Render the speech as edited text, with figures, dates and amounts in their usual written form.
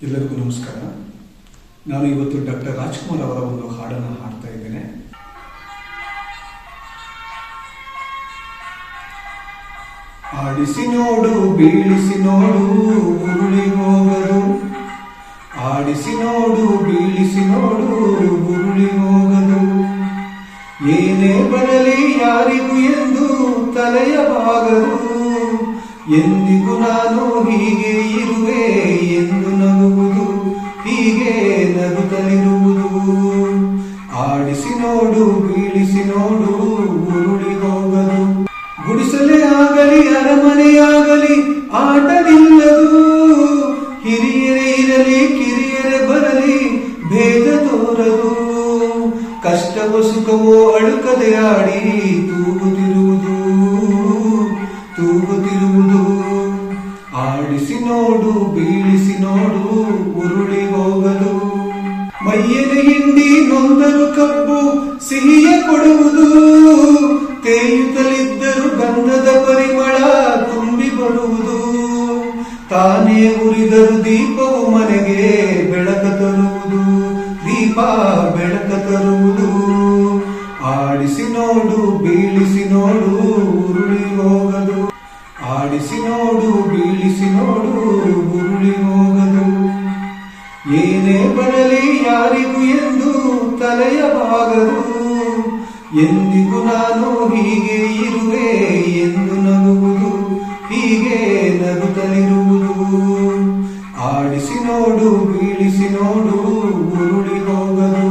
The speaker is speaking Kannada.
ಎಲ್ಲರಿಗೂ ನಮಸ್ಕಾರ. ನಾನು ಇವತ್ತು ಡಾಕ್ಟರ್ ರಾಜ್ಕುಮಾರ್ ಅವರ ಒಂದು ಹಾಡನ್ನು ಹಾಡ್ತಾ ಇದ್ದೇನೆ. ಆಡಿಸಿ ನೋಡು, ಬೀಳಿಸಿ ನೋಡು, ಉರುಳಿ ಹೋಗದು. ಆಡಿಸಿ ನೋಡು, ಬೀಳಿಸಿ ನೋಡು, ಉರುಳಿ ಹೋಗದು. ಏನೇ ಬರಲಿ ಯಾರಿಗೂ ಎಂದು ತಲೆಯ ಬಾಗದು. ಎಂದಿಗೂ ನಾನು ಹೀಗೆ ಇರುವೆ ಎಂದು ನಗುವುದು, ಹೀಗೆ ನಗುತ್ತಲಿರುವುದು. ಆಡಿಸಿ ನೋಡು, ಬೀಳಿಸಿ ನೋಡು, ಉರುಳಿ ಹೋಗದು. ಗುಡಿಸಲೇ ಆಗಲಿ ಅರಮನೆಯಾಗಲಿ ಆಟವಿಲ್ಲದು. ಹಿರಿಯರೇ ಇರಲಿ ಕಿರಿಯರೇ ಬರಲಿ ಭೇದ ತೋರದು. ಕಷ್ಟವೋ ಸುಖವೋ ಅಳುಕದೆ ಆಡಿ ತೂಗುತ್ತಿರುವುದು, ತೂಗುತ್ತಿರುವುದು. ಆಡಿಸಿ ನೋಡು, ಬೀಳಿಸಿ ನೋಡು, ಉರುಳಿ ಹೋಗಲು. ಮೈಯಲ್ಲಿ ಹಿಂಡಿ ನೊಂದರು ಕಬ್ಬು ಸಿಹಿಯ ಕೊಡುವುದು. ತೇಯುತ್ತಲಿದ್ದರು ಗಂಧದ ಪರಿಮಳ ತುಂಬಿ ಬರುವುದು. ತಾನೇ ಉರಿದರು ದೀಪವು ಮನೆಗೆ ಬೆಳಕ ತರುವುದು, ದೀಪ ಬೆಳಕ ತರುವುದು. ಆಡಿಸಿ ನೋಡು, ಬೀಳಿಸಿ ನೋಡು, ಉರುಳಿ ಹೋಗದು. ಆಡಿಸಿ ನೋಡು, ಬೀಳಿಸಿ ನೋಡು, ಉರುಳಿ ಹೋಗದು. ಏನೇ ಬರಲಿ ಯಾರಿಗೂ ಎಂದು ತಲೆಯ ಬಾಗದು. ಎಂದಿಗೂ ನಾನು ಹೀಗೆ ಇರುವೆ ಎಂದು ನಗುವುದು, ಹೀಗೆ ನಗುತ್ತಲಿರುವುದು. ಆಡಿಸಿ ನೋಡು, ಬೀಳಿಸಿ ನೋಡು, ಉರುಳಿ ಹೋಗದು.